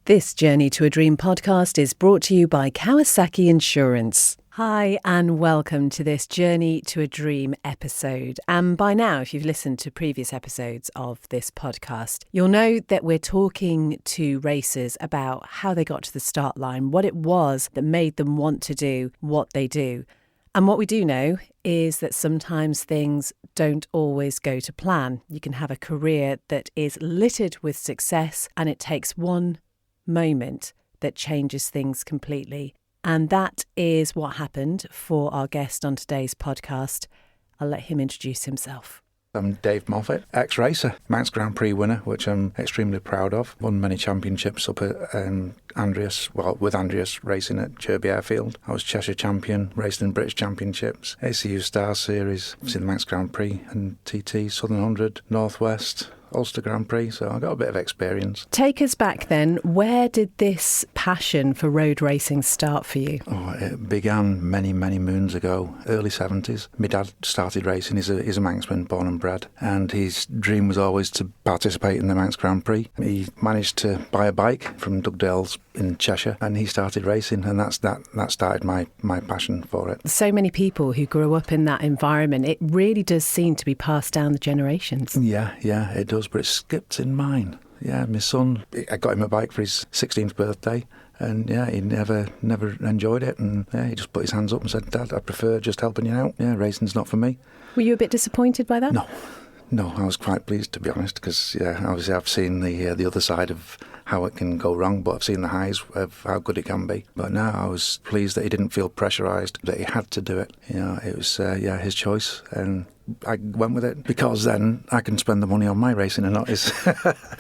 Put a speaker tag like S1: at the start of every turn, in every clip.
S1: This Journey to a Dream podcast is brought to you by Kawasaki Insurance. Hi and welcome to this Journey to a Dream episode. And by now, if you've listened to previous episodes of this podcast, you'll know that we're talking to racers about how they got to the start line, what it was that made them want to do what they do. And what we do know is that sometimes things don't always go to plan. You can have a career that is littered with success and it takes one moment that changes things completely. And that is what happened for our guest on today's podcast. I'll let him introduce himself.
S2: I'm Dave Moffitt, ex-racer, Manx Grand Prix winner, which I'm extremely proud of. Won many championships up at with Andreas racing at Cherby Airfield. I was Cheshire champion, raced in British Championships, ACU Star Series, was in the Manx Grand Prix and TT, Southern 100, North West, Ulster Grand Prix, so I got a bit of experience.
S1: Take us back then. Where did this passion for road racing start for you?
S2: It began many, many moons ago, early 70s. My dad started racing. He's a Manxman, born and bred, and his dream was always to participate in the Manx Grand Prix. He managed to buy a bike from Dugdale's in Cheshire, and he started racing, and that started my passion for it.
S1: So many people who grew up in that environment, it really does seem to be passed down the generations.
S2: Yeah, it does. But it skipped in mine. Yeah, my son, I got him a bike for his 16th birthday, and yeah, he never enjoyed it, and yeah, he just put his hands up and said, "Dad, I prefer just helping you out. Yeah, racing's not for me."
S1: Were you a bit disappointed by that?
S2: No, I was quite pleased, to be honest, because yeah, obviously I've seen the other side of how it can go wrong, but I've seen the highs of how good it can be. But no, I was pleased that he didn't feel pressurised, that he had to do it. You know, it was his choice, and I went with it because then I can spend the money on my racing and not his.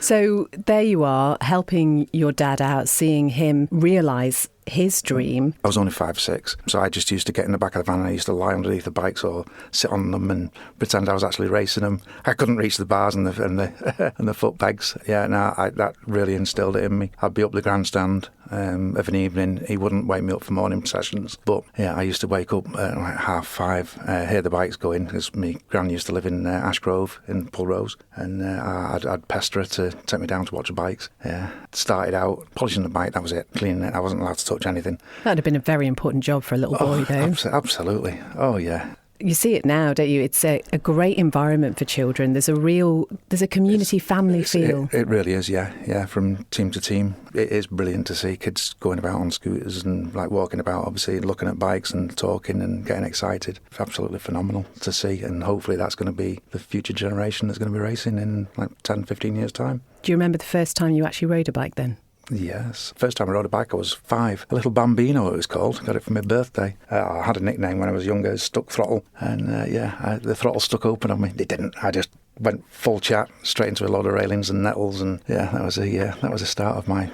S1: So there you are, helping your dad out, seeing him realise his dream.
S2: I was only 5'6", so I just used to get in the back of the van and I used to lie underneath the bikes or sit on them and pretend I was actually racing them. I couldn't reach the bars and the and the foot pegs. Yeah, that really instilled it in me. I'd be up the grandstand of an evening. He wouldn't wake me up for morning sessions, but yeah, I used to wake up at like 5:30, hear the bikes going, because my gran used to live in Ashgrove in Pulrose, and I'd pester her to take me down to watch the bikes. Yeah, started out polishing the bike, that was it, cleaning it. I wasn't allowed to touch anything.
S1: That'd have been a very important job for a little boy, though.
S2: Absolutely. Oh, yeah.
S1: You see it now, don't you? It's a great environment for children. There's a community family feel.
S2: It really is, yeah. From team to team, it is brilliant to see kids going about on scooters and like walking about, obviously looking at bikes and talking and getting excited. It's absolutely phenomenal to see, and hopefully that's going to be the future generation that's going to be racing in like 10, 15 years' time.
S1: Do you remember the first time you actually rode a bike then?
S2: Yes. First time I rode a bike I was 5. A little Bambino it was called. Got it for my birthday. I had a nickname when I was younger, Stuck Throttle. And the throttle stuck open on me. It didn't. I just went full chat straight into a load of railings and nettles, and yeah, that was a start of my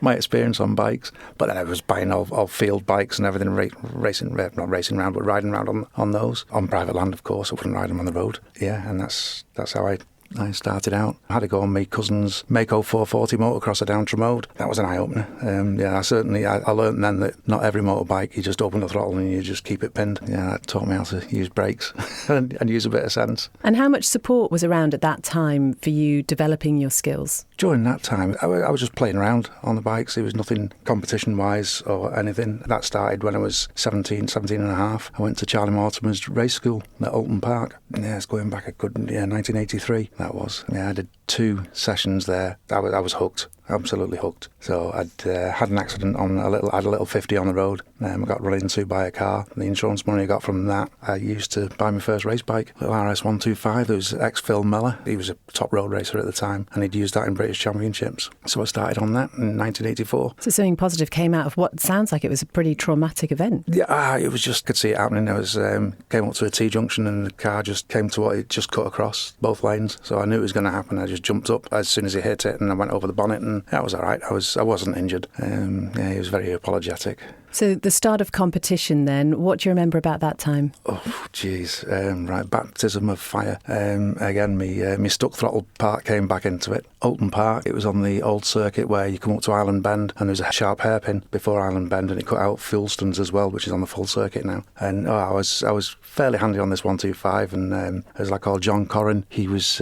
S2: my experience on bikes. But then I was buying all field bikes and everything, not racing around, but riding around on those on private land. Of course, I wouldn't ride them on the road. Yeah, and that's how I started out. I had to go on my cousin's Mako 440 motocross down Tremode. That was an eye-opener. I learned then that not every motorbike, you just open the throttle and you just keep it pinned. Yeah, that taught me how to use brakes and use a bit of sense.
S1: And how much support was around at that time for you developing your skills?
S2: During that time, I was just playing around on the bikes. There was nothing competition-wise or anything. That started when I was 17 and a half. I went to Charlie Mortimer's race school at Alton Park. Yeah, it's going back 1983. That was. Yeah, I did 2 sessions there. I was hooked. Absolutely hooked. So I'd had an accident on I had a little 50 on the road. I got run into by a car. The insurance money I got from that, I used to buy my first race bike, a little RS125. It was ex-Phil Mellor. He was a top road racer at the time, and he'd used that in British Championships. So I started on that in 1984.
S1: So something positive came out of what sounds like it was a pretty traumatic event.
S2: Yeah, it was just, could see it happening. I was came up to a T-junction and the car just came to it just cut across both lanes. So I knew it was going to happen. I just jumped up as soon as he hit it, and I went over the bonnet, and that was all right. I wasn't injured. He was very apologetic.
S1: So the start of competition then, what do you remember about that time?
S2: Oh, geez. Right, baptism of fire. Again, me stuck throttle part came back into it. Oulton Park, it was on the old circuit where you come up to Island Bend and there's a sharp hairpin before Island Bend, and it cut out Fuelston's as well, which is on the full circuit now. And I was fairly handy on this 125, and it was like old John Corrin. He was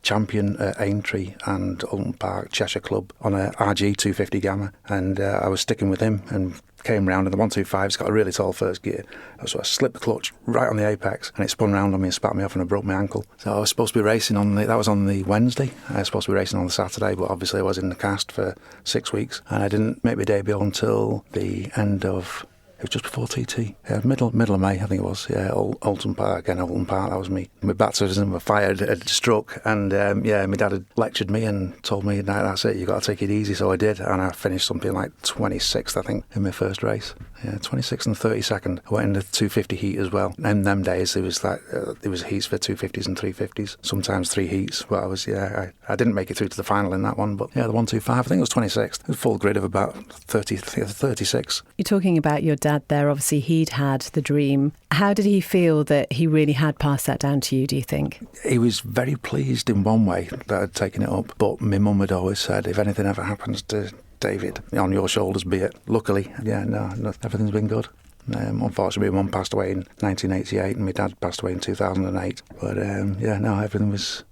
S2: champion at Aintree and Oulton Park Cheshire Club on a RG 250 Gamma, and I was sticking with him and came round, and the 125's got a really tall first gear. So I slipped the clutch right on the apex, and it spun round on me and spat me off, and I broke my ankle. So I was supposed to be racing that was on the Wednesday. I was supposed to be racing on the Saturday, but obviously I was in the cast for 6 weeks, and I didn't make my debut until the end of... It was just before TT, middle of May, I think it was. Yeah, Oulton Park, that was me. My baptism of fire had struck, and my dad had lectured me and told me, "No, that's it, you got to take it easy." So I did, and I finished something like 26th, I think, in my first race. Yeah, 26th and 32nd. I went in the 250 heat as well. In them days, there was heats for 250s and 350s, sometimes 3 heats. But I didn't make it through to the final in that one. But yeah, the 125, I think it was 26th. It was a full grid of about 36.
S1: You're talking about your dad there. Obviously, he'd had the dream. How did he feel that he really had passed that down to you, do you think?
S2: He was very pleased in one way that I'd taken it up. But my mum had always said, if anything ever happens to David, on your shoulders be it. Luckily, no, everything's been good. Unfortunately, my mum passed away in 1988 and my dad passed away in 2008. But everything was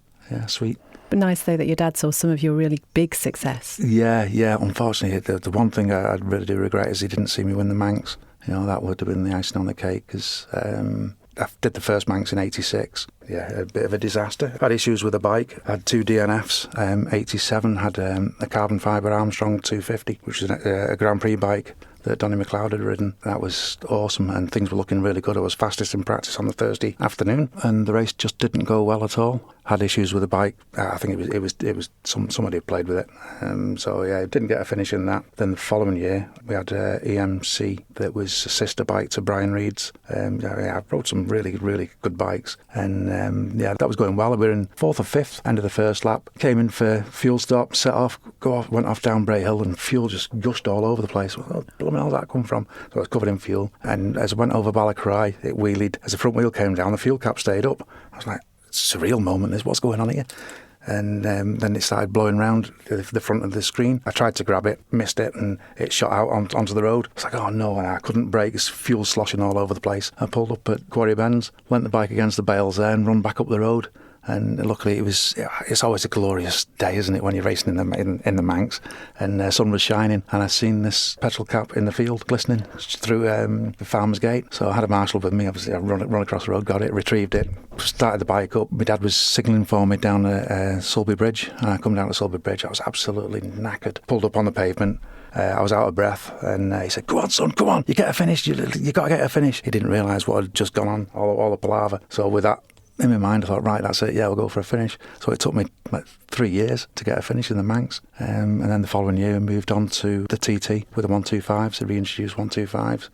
S2: sweet.
S1: But nice, though, that your dad saw some of your really big success.
S2: Yeah. Unfortunately, the one thing I really do regret is he didn't see me win the Manx. That would have been the icing on the cake, because I did the first Manx in 86. Yeah, a bit of a disaster. I had issues with the bike. I had 2 DNFs. 87 had a carbon fibre Armstrong 250, which is a Grand Prix bike that Donnie McLeod had ridden. That was awesome, and things were looking really good. I was fastest in practice on the Thursday afternoon, and the race just didn't go well at all. Had issues with the bike. I think it was somebody had played with it. Didn't get a finish in that. Then the following year we had EMC that was a sister bike to Brian Reed's. I rode some really, really good bikes, and that was going well. We were in 4th or 5th, end of the first lap. Came in for fuel stop, set off, went off down Bray Hill, and fuel just gushed all over the place. Well, blooming hell's that come from? So I was covered in fuel, and as I went over Ballacry, it wheelied. As the front wheel came down, the fuel cap stayed up. I was like, it's a surreal moment, this, what's going on here? And then it started blowing round the front of the screen. I tried to grab it, missed it, and it shot out onto the road. It's like, oh no, and I couldn't brake, it's fuel sloshing all over the place. I pulled up at Quarry Bends, leant the bike against the bales there and run back up the road. And luckily it's always a glorious day, isn't it, when you're racing in the Manx, and the sun was shining, and I seen this petrol cap in the field glistening through the farmer's gate. So I had a marshal with me, obviously. I run across the road, got it, retrieved it, started the bike up. My dad was signalling for me down Sulby Bridge, and I come down to Sulby Bridge. I was absolutely knackered. Pulled up on the pavement. I was out of breath, and he said, "Go on, son, come on, you get a finish. You got to get a finish." He didn't realise what had just gone on, all the palaver. So with that in my mind, I thought, right, that's it, yeah, we'll go for a finish. So it took me like 3 years to get a finish in the Manx. And then the following year, I moved on to the TT with the 125s, the reintroduced 125s.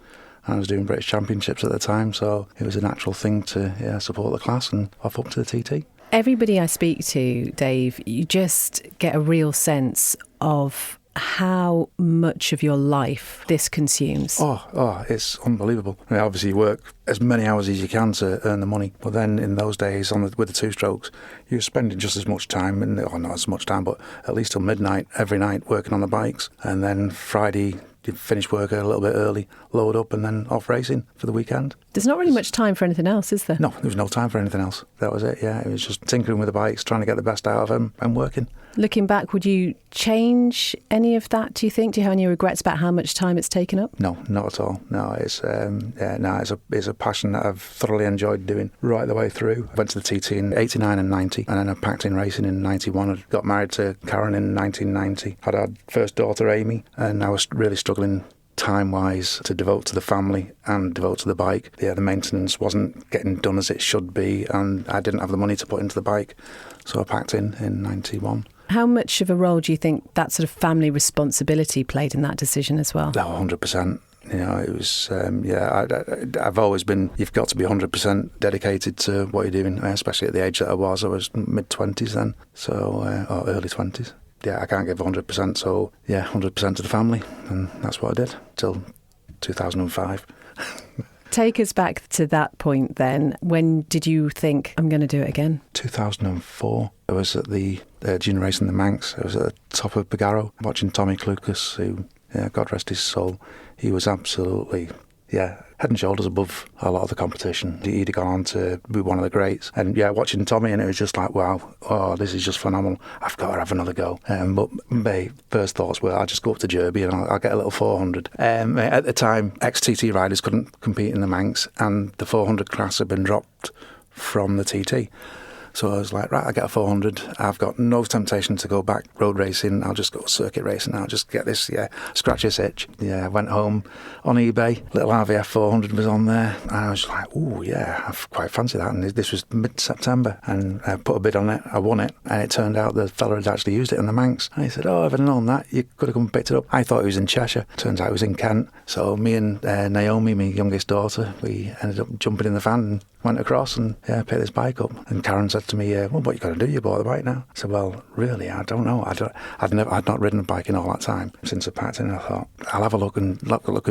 S2: And I was doing British Championships at the time, so it was a natural thing to support the class, and off up to the TT. Everybody
S1: I speak to, Dave, you just get a real sense of how much of your life this consumes.
S2: Oh, it's unbelievable. I mean, obviously you work as many hours as you can to earn the money, but then in those days with the 2-strokes, you're spending just as much time, not as much time, but at least till midnight every night working on the bikes, and then Friday you finish work a little bit early, load up, and then off racing for the weekend.
S1: There's not really much time for anything else, is there?
S2: No, there was no time for anything else. That was it, yeah. It was just tinkering with the bikes, trying to get the best out of them, and working.
S1: Looking back, would you change any of that, do you think? Do you have any regrets about how much time it's taken up?
S2: No, not at all. No, it's a passion that I've thoroughly enjoyed doing right the way through. I went to the TT in 89 and 90, and then I packed in racing in 91. I got married to Karen in 1990. Had our first daughter, Amy, and I was really struggling time-wise to devote to the family and devote to the bike. Yeah, the maintenance wasn't getting done as it should be, and I didn't have the money to put into the bike, so I packed in 91.
S1: How much of a role do you think that sort of family responsibility played in that decision as well?
S2: Oh, 100%. It was, I've always been, you've got to be 100% dedicated to what you're doing, especially at the age that I was. I was mid-20s then, or early 20s. Yeah, I can't give 100%, so yeah, 100% to the family, and that's what I did till 2005.
S1: Take us back to that point then. When did you think, I'm going to do it again?
S2: 2004. I was at the junior race in the Manx. I was at the top of Bigarro watching Tommy Clucas, who, God rest his soul, he was absolutely, head and shoulders above a lot of the competition. He'd have gone on to be one of the greats. And watching Tommy, and it was just like, wow, this is just phenomenal. I've got to have another go. But my first thoughts were, I'll just go up to Derby and I'll get a little 400. At the time, ex-TT riders couldn't compete in the Manx, and the 400 class had been dropped from the TT. So I was like, right, I get a 400. I've got no temptation to go back road racing. I'll just go circuit racing. I'll just get this, scratch this itch. I went home on eBay. Little RVF 400 was on there. And I was like, I quite fancy that. And this was mid-September. And I put a bid on it. I won it. And it turned out the fella had actually used it in the Manx. And he said, if I'd known that, you could have come and picked it up. I thought it was in Cheshire. Turns out it was in Kent. So me and Naomi, my youngest daughter, we ended up jumping in the van and went across and picked this bike up. And Karen said to me, what you got to do? You bought the bike now. I said, well, really, I don't know. I'd not ridden a bike in all that time since I packed in. I thought, I'll have a look in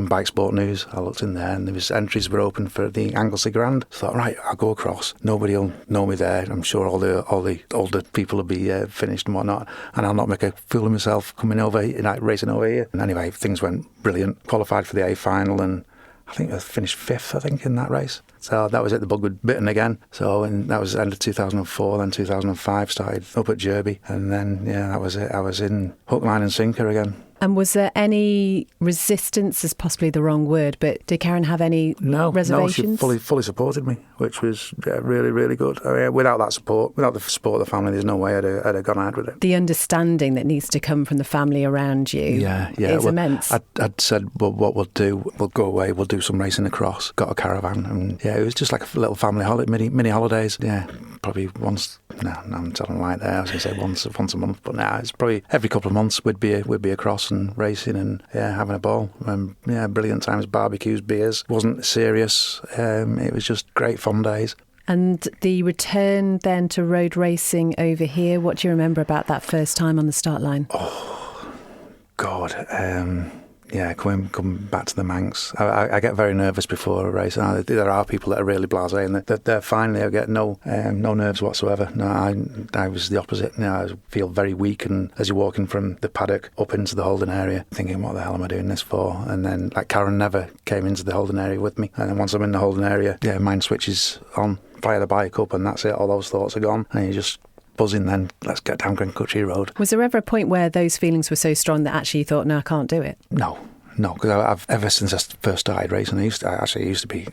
S2: Bike Sport News. I looked in there and there was entries were open for the Anglesey Grand. I thought, right, I'll go across. Nobody will know me there. I'm sure all the older people will be finished and whatnot, and I'll not make a fool of myself coming over, racing over here. And anyway, things went brilliant. Qualified for the A final, and I think I finished 5th, in that race. So that was it, the bug was bitten again. So that was the end of 2004, then 2005 started up at Derby. And then, that was it. I was in hook, line and sinker again.
S1: And was there any resistance, is possibly the wrong word, but did Karen have any reservations?
S2: No, she fully supported me, which was really, really good. I mean, without that support, without the support of the family, there's no way I'd have gone ahead with it. The
S1: understanding that needs to come from the family around you is immense.
S2: I'd said, well, what we'll do, we'll go away, we'll do some racing across, got a caravan, and it was just like a little family holiday, mini holidays. Probably once. No, I'm telling like that. I was going to say once a month, but now it's probably every couple of months we'd be across and racing and having a ball. Brilliant times, barbecues, beers. Wasn't serious. It was just great fun days.
S1: And the return then to road racing over here, what do you remember about that first time on the start line?
S2: Oh, God. Coming back to the Manx. I get very nervous before a race. There are people that are really blasé and they're fine. They get no nerves whatsoever. No, I was the opposite. I feel very weak, and as you're walking from the paddock up into the holding area, thinking, what the hell am I doing this for? And then, Karen never came into the holding area with me. And then once I'm in the holding area, mind switches on, fire the bike up, and that's it. All those thoughts are gone, and you just buzzing then, let's get down Glencountry Road.
S1: Was there ever a point where those feelings were so strong that actually you thought, no, I can't do it?
S2: No, because I've ever since I first started racing, I used to be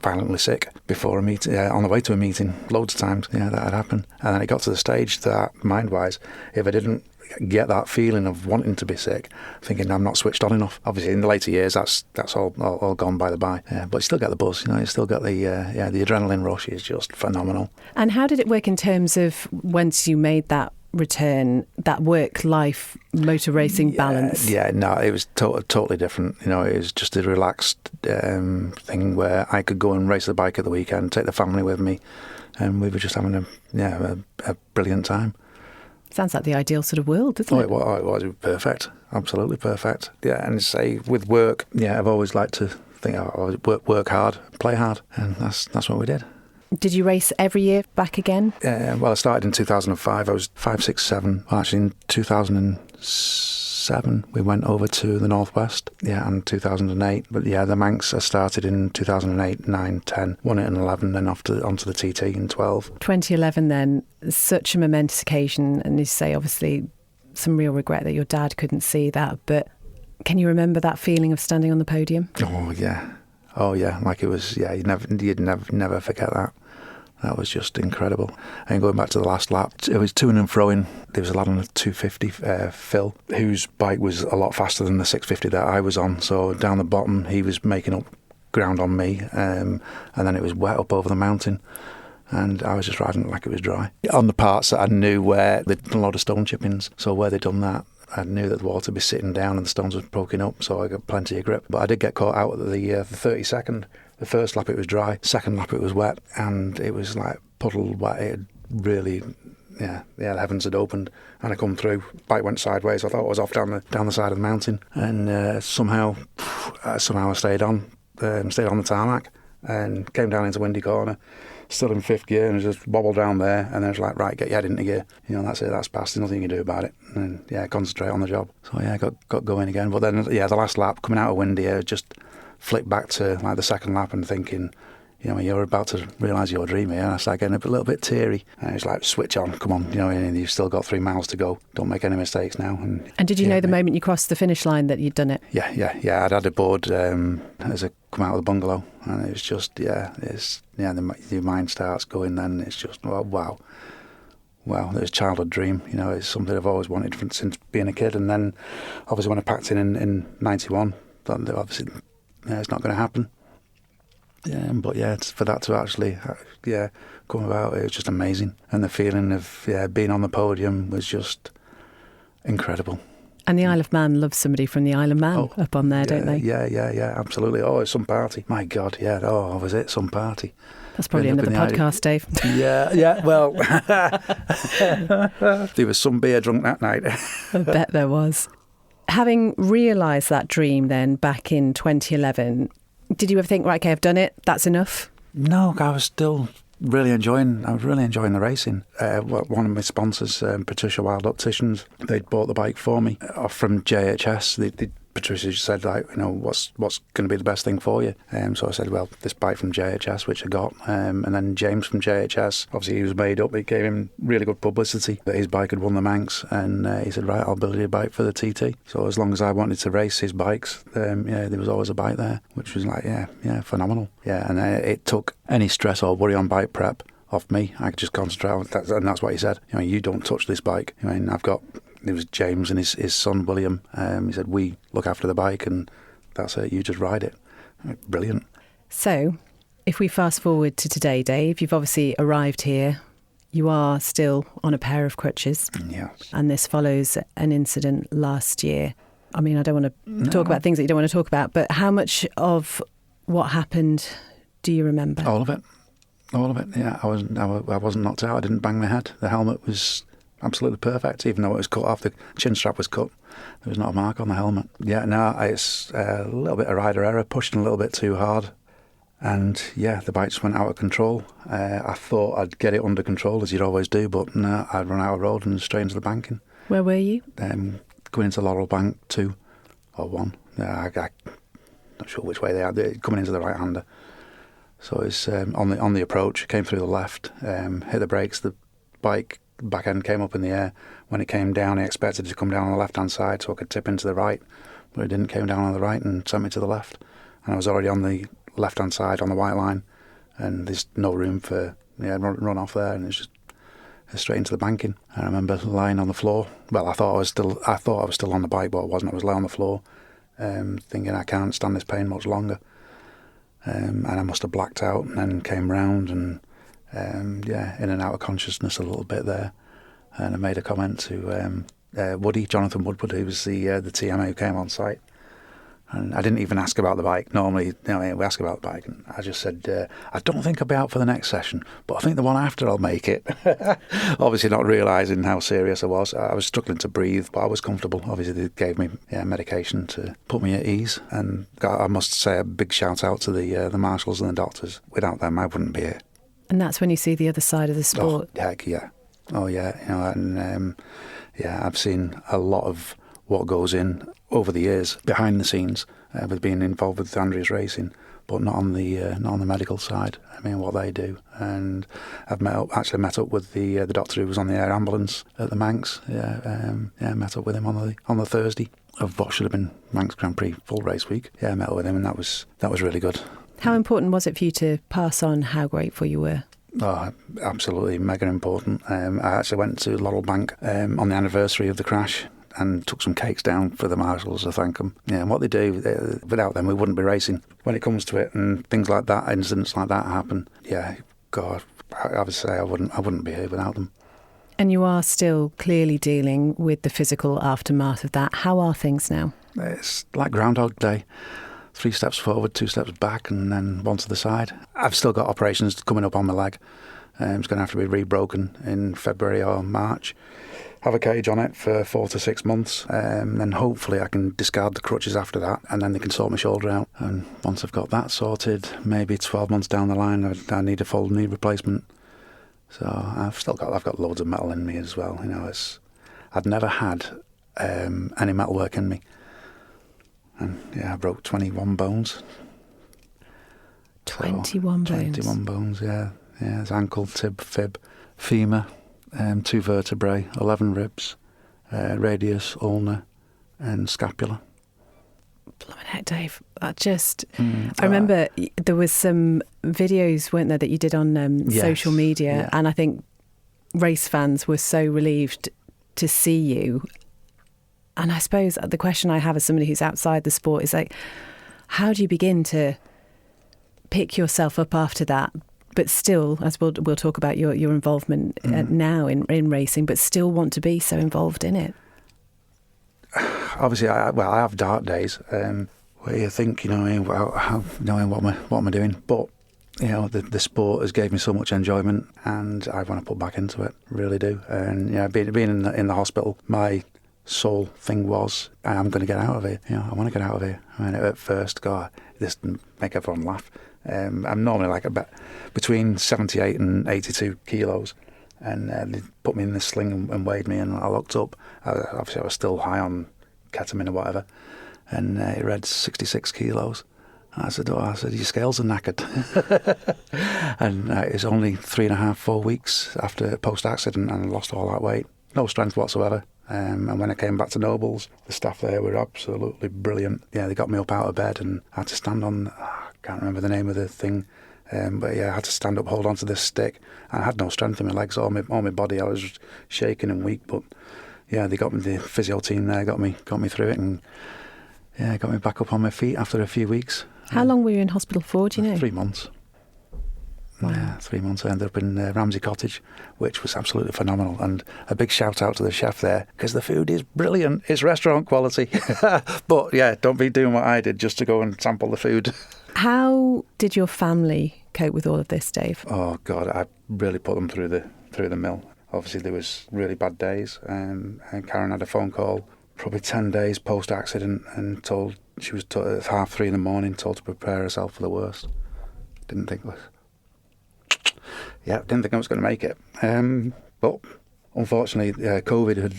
S2: violently sick before a meeting, on the way to a meeting, loads of times, that had happened. And then it got to the stage that, mind-wise, if I didn't get that feeling of wanting to be sick, thinking I'm not switched on enough. Obviously, in the later years, that's all gone by the by. But you still get the buzz, you still get the adrenaline rush is just phenomenal.
S1: And how did it work in terms of once you made that return, that work-life motor racing balance?
S2: It was totally different. It was just a relaxed thing where I could go and race the bike at the weekend, take the family with me, and we were just having a brilliant time.
S1: Sounds like the ideal sort of world, doesn't it?
S2: It was perfect, absolutely perfect. And say with work, I've always liked to think, work hard, play hard, and that's what we did.
S1: Did you race every year back again?
S2: I started in 2005. I was 5, 6, 7. Well, actually, in 2007, we went over to the Northwest, and 2008. But the Manx, I started in 2008, 9, 10, won it in 11, then onto the TT in 12.
S1: 2011 then, such a momentous occasion, and you say, obviously, some real regret that your dad couldn't see that, but can you remember that feeling of standing on the podium?
S2: Oh, yeah, like it was, you'd never forget that. That was just incredible. And going back to the last lap, it was to and fro-in. There was a lad on a 250, Phil, whose bike was a lot faster than the 650 that I was on. So down the bottom, he was making up ground on me, and then it was wet up over the mountain. And I was just riding it like it was dry. On the parts that I knew where they'd done a lot of stone chippings, so where they'd done that, I knew that the water would be sitting down and the stones were poking up, so I got plenty of grip. But I did get caught out at the 32nd. The first lap it was dry, second lap it was wet, and it was like puddle wet. It had really, the heavens had opened, and I come through. Bike went sideways. I thought I was off down the side of the mountain, and somehow somehow I stayed on the tarmac and came down into Windy Corner, still in fifth gear, and just wobbled down there, and then it was like, right, get your head into gear. That's it, that's passed, there's nothing you can do about it. And concentrate on the job. So got going again. But then, the last lap, coming out of Windy, I just flicked back to like the second lap and thinking, you're about to realise your dream here. And I started getting a little bit teary. And it's like, switch on, come on, and you've still got 3 miles to go. Don't make any mistakes now.
S1: And did you know the moment you crossed the finish line that you'd done it?
S2: Yeah. I'd had a board as I come out of the bungalow, and it was just, the mind starts going then. It's just, wow. Well, it's a childhood dream, it's something I've always wanted since being a kid. And then, obviously, when I packed in 91, thought that obviously, it's not going to happen. But for that to actually, come about, it was just amazing. And the feeling of, being on the podium was just incredible.
S1: And the Isle of Man loves somebody from the Isle of Man up on there, don't they?
S2: Yeah, absolutely. Oh, it's some party. My God, yeah. Oh, was it some party?
S1: That's probably another podcast, Dave.
S2: Yeah, well, there was some beer drunk that night.
S1: I bet there was. Having realised that dream then back in 2011, did you ever think, right, okay, I've done it, that's enough?
S2: No, I was really enjoying the racing. One of my sponsors, Patricia Wild Opticians, they'd bought the bike for me from JHS. Patricia said, what's going to be the best thing for you? So I said, well, this bike from JHS, which I got. And then James from JHS, obviously he was made up. It gave him really good publicity that his bike had won the Manx. And he said, right, I'll build you a bike for the TT. So as long as I wanted to race his bikes, there was always a bike there, which was like, phenomenal. Yeah, and it took any stress or worry on bike prep off me. I could just concentrate on that. And that's what he said. You don't touch this bike. It was James and his son, William. He said, we look after the bike and that's it, you just ride it. Brilliant.
S1: So, if we fast forward to today, Dave, you've obviously arrived here. You are still on a pair of crutches.
S2: Yes.
S1: And this follows an incident last year. I mean, I don't want to talk about things that you don't want to talk about, but how much of what happened do you remember?
S2: All of it, yeah. I wasn't knocked out, I didn't bang my head. The helmet was absolutely perfect, even though it was cut off. The chin strap was cut. There was not a mark on the helmet. Yeah, no, it's a little bit of rider error, pushing a little bit too hard. And the bike just went out of control. I thought I'd get it under control, as you'd always do, but no, I'd run out of road and straight into the banking.
S1: Where were you?
S2: Going into Laurel Bank 2 or 1. I'm not sure which way they are. They're coming into the right-hander. So it's on the approach, came through the left, hit the brakes, the bike back end came up in the air. When it came down, I expected it to come down on the left-hand side so I could tip into the right, but it didn't. Came down on the right and sent me to the left. And I was already on the left-hand side on the white line, and there's no room for run off there, and it's just straight into the banking. I remember lying on the floor. Well, I thought I was still on the bike, but I wasn't. I was lying on the floor, thinking I can't stand this pain much longer. And I must have blacked out, and then came round and in and out of consciousness a little bit there. And I made a comment to Jonathan Woodward, who was the TM who came on site. And I didn't even ask about the bike. Normally, we ask about the bike. And I just said, I don't think I'll be out for the next session, but I think the one after I'll make it. Obviously not realising how serious I was. I was struggling to breathe, but I was comfortable. Obviously they gave me medication to put me at ease. And I must say a big shout out to the marshals and the doctors. Without them, I wouldn't be here.
S1: And that's when you see the other side of the sport.
S2: Oh, heck yeah. Oh, yeah. I've seen a lot of what goes in over the years behind the scenes with being involved with Andreas Racing, but not on the medical side. I mean, what they do. And I've met up with the doctor who was on the air ambulance at the Manx. Met up with him on the Thursday of what should have been Manx Grand Prix full race week. Yeah, I met up with him, and that was really good.
S1: How important was it for you to pass on how grateful you were?
S2: Oh, absolutely mega important. I actually went to Laurel Bank on the anniversary of the crash and took some cakes down for the marshals to thank them. Yeah, and what they do, without them we wouldn't be racing. When it comes to it and things like that, incidents like that happen, God, I would say I wouldn't be here without them.
S1: And you are still clearly dealing with the physical aftermath of that. How are things now?
S2: It's like Groundhog Day. 3 steps forward, 2 steps back, and then 1 to the side. I've still got operations coming up on my leg. It's going to have to be rebroken in February or March. Have a cage on it for 4 to 6 months, then hopefully I can discard the crutches after that, and then they can sort my shoulder out. And once I've got that sorted, maybe 12 months down the line, I need a full knee replacement. So I've got loads of metal in me as well. I'd never had any metal work in me, and I broke 21 bones.
S1: 21 bones.
S2: 21 bones, yeah. It's ankle, tib, fib, femur. 2 vertebrae, 11 ribs, radius, ulna, and scapula.
S1: Blimey heck, Dave. I remember there was some videos, weren't there, that you did on social media, and I think race fans were so relieved to see you. And I suppose the question I have as somebody who's outside the sport is like, how do you begin to pick yourself up after that? But still, as we'll talk about your involvement now in racing, but still want to be so involved in it.
S2: Obviously, I have dark days where you think, knowing what am I doing? But the sport has gave me so much enjoyment, and I want to put back into it, really do. And being in the hospital, my sole thing was, I'm going to get out of here. I want to get out of here. And at first, God, this didn't make everyone laugh. I'm normally like about between 78 and 82 kilos, and they put me in this sling and weighed me, and I looked up. Obviously, I was still high on ketamine or whatever, and it read 66 kilos. I said, your scales are knackered. And it's only 3.5, 4 weeks after post-accident, and I lost all that weight. No strength whatsoever. And when I came back to Nobles, the staff there were absolutely brilliant. They got me up out of bed, and I had to stand on, I can't remember the name of the thing, but I had to stand up, hold on to this stick. I had no strength in my legs or my body. I was shaking and weak, but they got me, the physio team there got me through it, and got me back up on my feet after a few weeks.
S1: How long were you in hospital for, do you know?
S2: 3 months. Wow. Yeah, 3 months. I ended up in Ramsey Cottage, which was absolutely phenomenal. And a big shout out to the chef there, because the food is brilliant. It's restaurant quality. But don't be doing what I did just to go and sample the food. How
S1: did your family cope with all of this, Dave?
S2: Oh God, I really put them through the mill. Obviously, there was really bad days, and Karen had a phone call probably 10 days post-accident, and told she was at 3:30 in the morning, told to prepare herself for the worst. Didn't think I was going to make it. But unfortunately, COVID had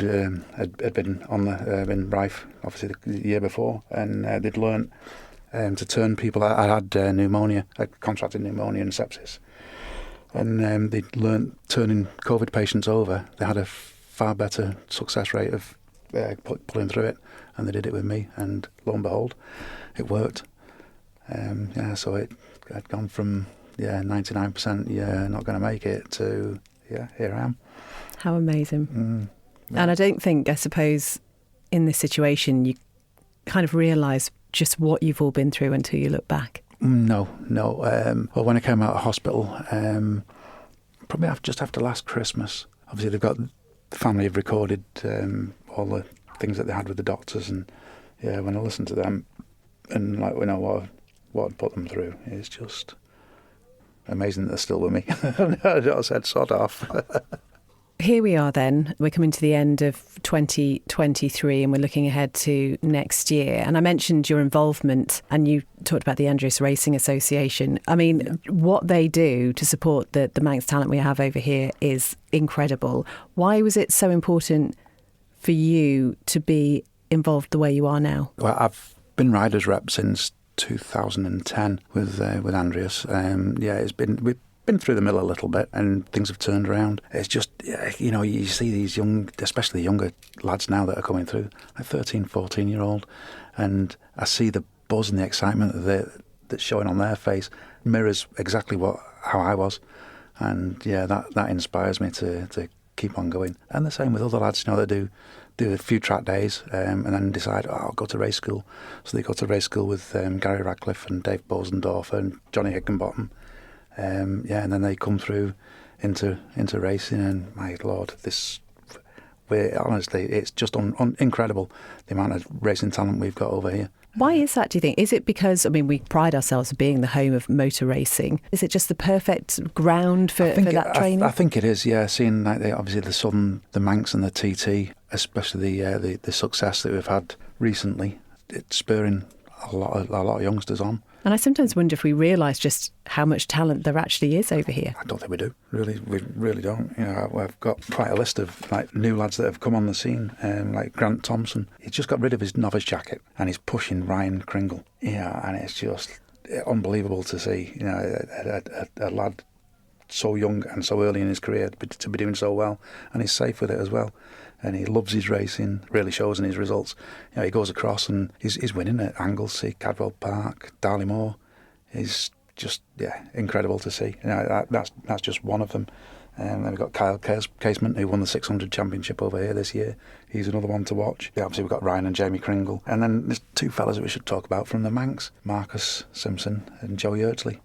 S2: been rife, obviously the year before, and they'd learnt to turn people. I had pneumonia, I contracted pneumonia and sepsis, and they'd learnt turning COVID patients over. They had a far better success rate of pulling through it, and they did it with me, and lo and behold, it worked. So it had gone from 99% not going to make it to here I am.
S1: How amazing. And I suppose in this situation you kind of realise just what you've all been through until you look back.
S2: No. Well, when I came out of hospital, probably just after last Christmas, obviously the family have recorded all the things that they had with the doctors, and when I listened to them and what had put them through, it's just amazing that they're still with me. I said, sod off.
S1: Here we are then. We're coming to the end of 2023 and we're looking ahead to next year. And I mentioned your involvement, and you talked about the Andreas Racing Association. I mean, what they do to support the Manx talent we have over here is incredible. Why was it so important for you to be involved the way you are now?
S2: Well, I've been riders rep since 2010 with Andreas. We've been through the mill a little bit, and things have turned around. It's just, you see these young, especially younger lads now that are coming through, like 13, 14-year-old, and I see the buzz and the excitement that's showing on their face mirrors exactly how I was, and that inspires me to keep on going. And the same with other lads, that do a few track days and then decide, I'll go to race school. So they go to race school with Gary Radcliffe and Dave Bosendorfer and Johnny Higginbottom. And then they come through into racing, and my Lord, Honestly, it's just incredible the amount of racing talent we've got over here.
S1: Why is that, do you think? Is it because, we pride ourselves on being the home of motor racing. Is it just the perfect ground for that training?
S2: I think it is, yeah. Seeing obviously the Southern, the Manx and the TT, especially the success that we've had recently, it's spurring a lot of youngsters on.
S1: And I sometimes wonder if we realise just how much talent there actually is over here.
S2: I don't think we do. Really, we really don't. I've got quite a list of new lads that have come on the scene, like Grant Thompson. He's just got rid of his novice jacket and he's pushing Ryan Kringle. And it's just unbelievable to see. A lad so young and so early in his career to be doing so well, and he's safe with it as well. And he loves his racing, really shows in his results. He goes across and he's winning at Anglesey, Cadwell Park, Darley Moor. He's just, incredible to see. That's just one of them. And then we've got Kyle Casement, who won the 600 championship over here this year. He's another one to watch. Obviously, we've got Ryan and Jamie Kringle. And then there's two fellas that we should talk about from the Manx, Marcus Simpson and Joe Yardley.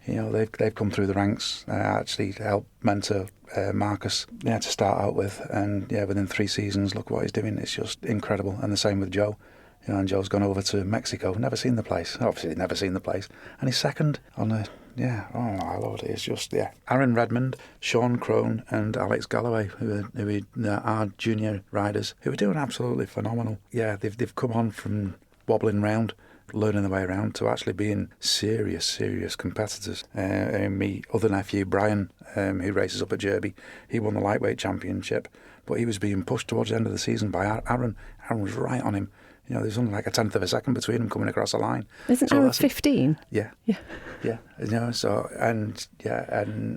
S2: They've come through the ranks, actually helped mentor Marcus to start out with, and within 3 seasons, look what he's doing. It's just incredible. And the same with Joe. And Joe's gone over to Mexico, never seen the place, obviously never seen the place, and he's second on oh my lord, it's just, Aaron Redmond, Sean Crone and Alex Galloway, who are junior riders, who are doing absolutely phenomenal. They've come on from wobbling round, learning the way around, to actually being serious competitors. My other nephew, Brian, who races up at Derby, he won the lightweight championship, but he was being pushed towards the end of the season by Aaron. Aaron was right on him. There's only like a tenth of a second between them coming across the line.
S1: Isn't Aaron 15?
S2: Yeah. And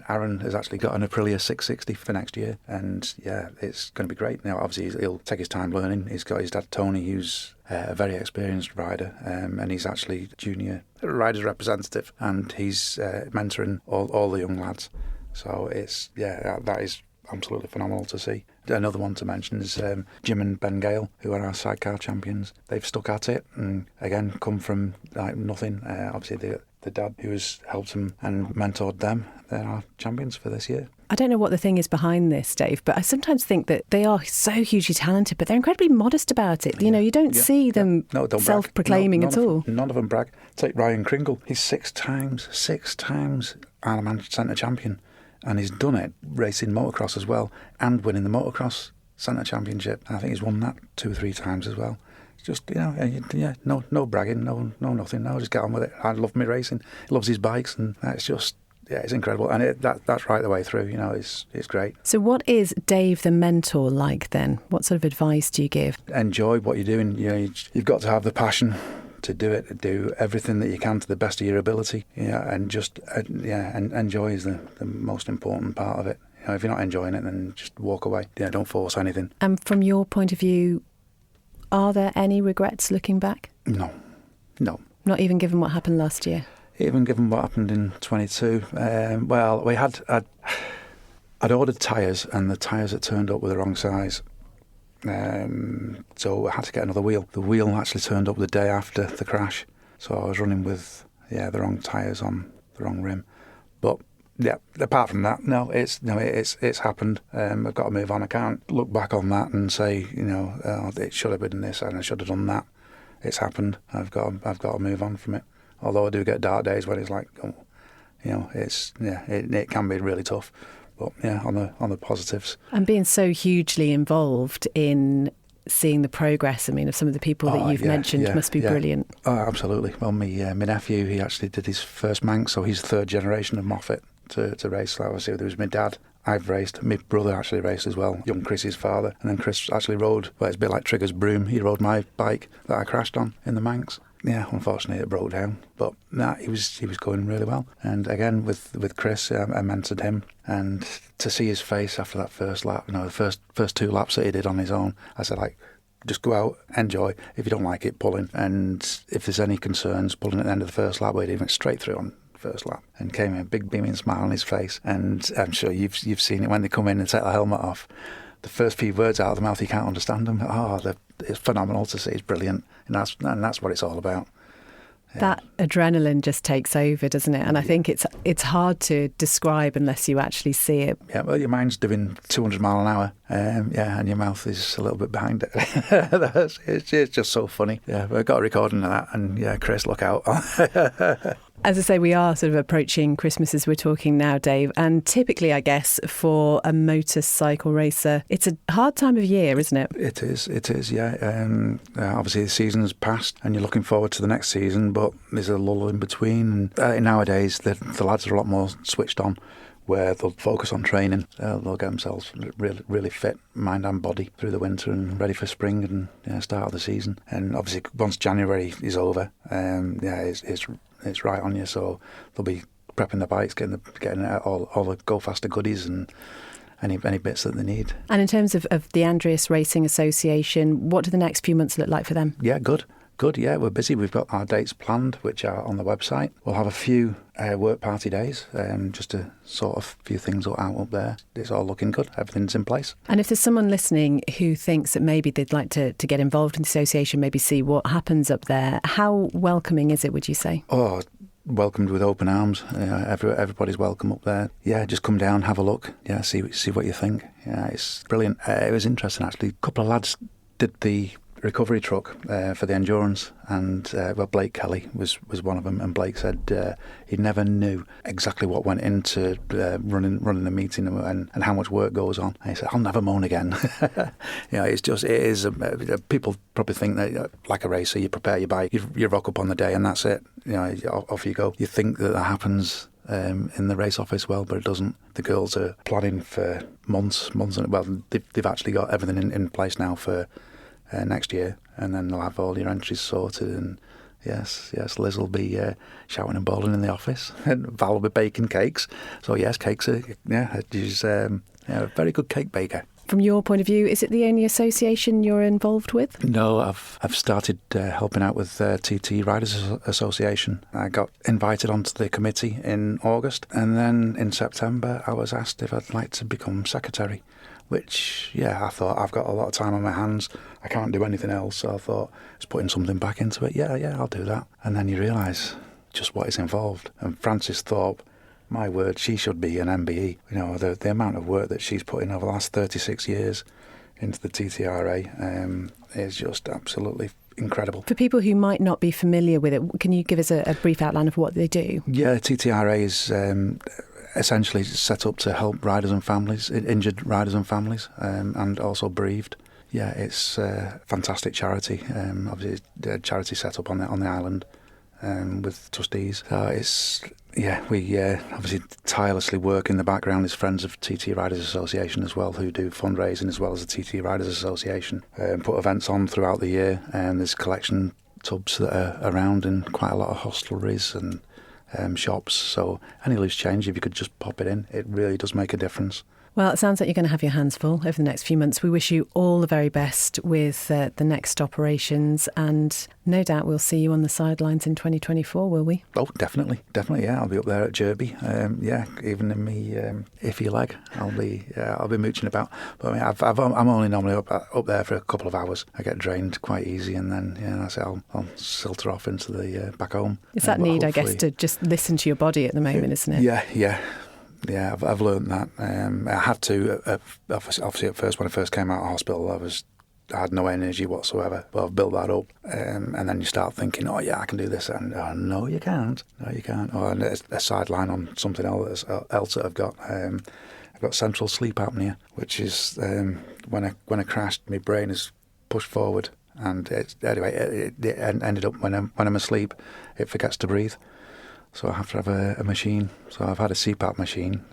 S2: Aaron has actually got an Aprilia 660 for next year, and it's going to be great. Now, obviously, he'll take his time learning. He's got his dad Tony, who's a very experienced rider, and he's actually junior riders representative, and he's mentoring all the young lads. So it's that is absolutely phenomenal to see. Another one to mention is Jim and Ben Gale, who are our sidecar champions. They've stuck at it and again come from nothing. Obviously the dad who has helped them and mentored them, they're our champions for this year.
S1: I don't know what the thing is behind this, Dave, but I sometimes think that they are so hugely talented, but they're incredibly modest about it. You don't see them self-proclaiming at all.
S2: None of them brag. Take Ryan Kringle. He's six times Ironman Centre champion. And he's done it racing motocross as well and winning the motocross centre championship. I think he's won that 2 or 3 times as well. It's just, no bragging, no nothing. No, just get on with it. I love me racing. He loves his bikes, and it's just, it's incredible. And that's right the way through. It's great.
S1: So what is Dave the mentor like then? What sort of advice do you give?
S2: Enjoy what you're doing. You've got to have the passion to do it, do everything that you can to the best of your ability, and just and enjoy is the most important part of it. If you're not enjoying it, then just walk away. Don't force anything. And
S1: from your point of view, are there any regrets looking back?
S2: No.
S1: Not even given what happened last year?
S2: Even given what happened in 22. I'd ordered tyres, and the tyres had turned up with the wrong size. So I had to get another wheel. The wheel actually turned up the day after the crash, so I was running with the wrong tyres on the wrong rim. But apart from that, it's happened. I've got to move on. I can't look back on that and say it should have been this and I should have done that. It's happened. I've got to move on from it. Although I do get dark days when it's like, it can be really tough. But on the positives.
S1: And being so hugely involved in seeing the progress, of some of the people that you've mentioned must be brilliant.
S2: Oh, absolutely. Well, my nephew, he actually did his first Manx, so he's 3rd generation of Moffitt to race. Obviously, there was my dad. I've raced. My brother actually raced as well, young Chris's father. And then Chris actually rode, it's a bit like Trigger's broom. He rode my bike that I crashed on in the Manx. Yeah, unfortunately it broke down, but he was going really well. And again with Chris, I mentored him, and to see his face after that first lap, the first 2 laps that he did on his own, I said, just go out, enjoy. If you don't like it, pull in. And if there's any concerns, pulling at the end of the first lap, he went straight through on first lap and came in a big beaming smile on his face. And I'm sure you've seen it when they come in and take the helmet off. The first few words out of the mouth, you can't understand them. It's phenomenal to see. It's brilliant, and that's what it's all about.
S1: That adrenaline just takes over, doesn't it? And I think it's hard to describe unless you actually see it.
S2: Yeah, well, your mind's doing 200 mile an hour, and your mouth is a little bit behind it. It's just so funny. Yeah, we've got a recording of that, and yeah, Chris, look out.
S1: As I say, we are sort of approaching Christmas as we're talking now, Dave. And typically, I guess, for a motorcycle racer, it's a hard time of year, isn't it?
S2: It is, yeah. Obviously, the season's passed and you're looking forward to the next season, but there's a lull in between. And nowadays, the lads are a lot more switched on, where they'll focus on training. They'll get themselves really, really fit, mind and body, through the winter and ready for spring and start of the season. And obviously, once January is over, it's right on you. So they'll be prepping the bikes, getting all the Go Faster goodies and any bits that they need.
S1: And in terms of the Andreas Racing Association, what do the next few months look like for them?
S2: Yeah, good. Yeah, we're busy. We've got our dates planned, which are on the website. We'll have a few work party days, just to sort of few things out up there. It's all looking good. Everything's in place.
S1: And if there's someone listening who thinks that maybe they'd like to get involved in the association, maybe see what happens up there, how welcoming is it, would you say?
S2: Oh, welcomed with open arms. Everybody's welcome up there. Yeah, just come down, have a look. Yeah, see what you think. Yeah, it's brilliant. It was interesting, actually. A couple of lads did the recovery truck for the endurance, and Blake Kelly was one of them, and Blake said he never knew exactly what went into running the meeting and how much work goes on. And he said, I'll never moan again. People probably think that like a racer, you prepare your bike, you rock up on the day and that's it, off you go. You think that happens in the race office, but it doesn't. The girls are planning for months, and they've actually got everything in place now for next year, and then they'll have all your entries sorted. And yes, Liz will be shouting and bawling in the office, and Val will be baking cakes. So yes, cakes are she's a very good cake baker.
S1: From your point of view, is it the only association you're involved with?
S2: No, I've started helping out with TT Riders Association. I got invited onto the committee in August, and then in September I was asked if I'd like to become secretary. Which, I thought, I've got a lot of time on my hands. I can't do anything else. So I thought, just putting something back into it. Yeah, I'll do that. And then you realise just what is involved. And Frances Thorpe, my word, she should be an MBE. The amount of work that she's put in over the last 36 years into the TTRA is just absolutely incredible. For
S1: people who might not be familiar with it, can you give us a brief outline of what they do?
S2: Yeah, TTRA is essentially set up to help riders and families, injured riders and families, and also bereaved. Yeah, it's a fantastic charity. Obviously, it's a charity set up on the island with trustees. So we obviously tirelessly work in the background as friends of TT Riders Association as well, who do fundraising as well as the TT Riders Association. Put events on throughout the year, and there's collection tubs that are around in quite a lot of hostelries and shops, so any loose change, if you could just pop it in, it really does make a difference.
S1: Well, it sounds like you're going to have your hands full over the next few months. We wish you all the very best with the next operations, and no doubt we'll see you on the sidelines in 2024, will we?
S2: Oh, definitely, yeah. I'll be up there at Derby. Even in me iffy leg, I'll be mooching about. But I mean, I'm only normally up there for a couple of hours. I get drained quite easy, and then that's it. I'll silter off into the back home.
S1: It's that need, I guess, to just listen to your body at the moment, isn't it?
S2: Yeah, I've learned that. I had to, obviously at first, when I first came out of hospital, I had no energy whatsoever. But I've built that up, and then you start thinking, oh yeah, I can do this, and no, you can't. Or a sideline on something else that I've got. I've got central sleep apnea, which is when I crashed, my brain is pushed forward, and it ended up when I'm asleep, it forgets to breathe. So I have to have a machine. So I've had a CPAP machine,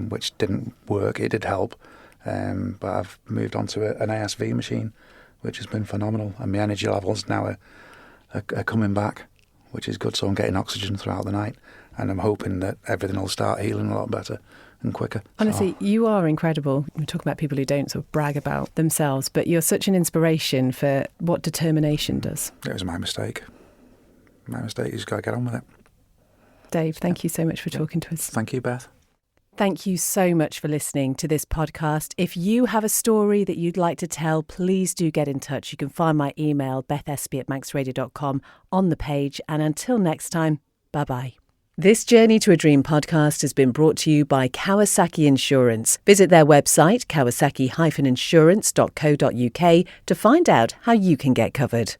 S2: which didn't work. It did help, but I've moved on to an ASV machine, which has been phenomenal. And my energy levels now are coming back, which is good. So I'm getting oxygen throughout the night, and I'm hoping that everything will start healing a lot better and quicker.
S1: Honestly, you are incredible. We're talking about people who don't sort of brag about themselves, but you're such an inspiration for what determination does.
S2: It was my mistake. You just got to get on with it.
S1: Dave, thank you so much for talking to us.
S2: Thank you, Beth.
S1: Thank you so much for listening to this podcast. If you have a story that you'd like to tell, please do get in touch. You can find my email, bethespy@manxradio.com, on the page. And until next time, bye-bye. This Journey to a Dream podcast has been brought to you by Kawasaki Insurance. Visit their website, kawasaki-insurance.co.uk, to find out how you can get covered.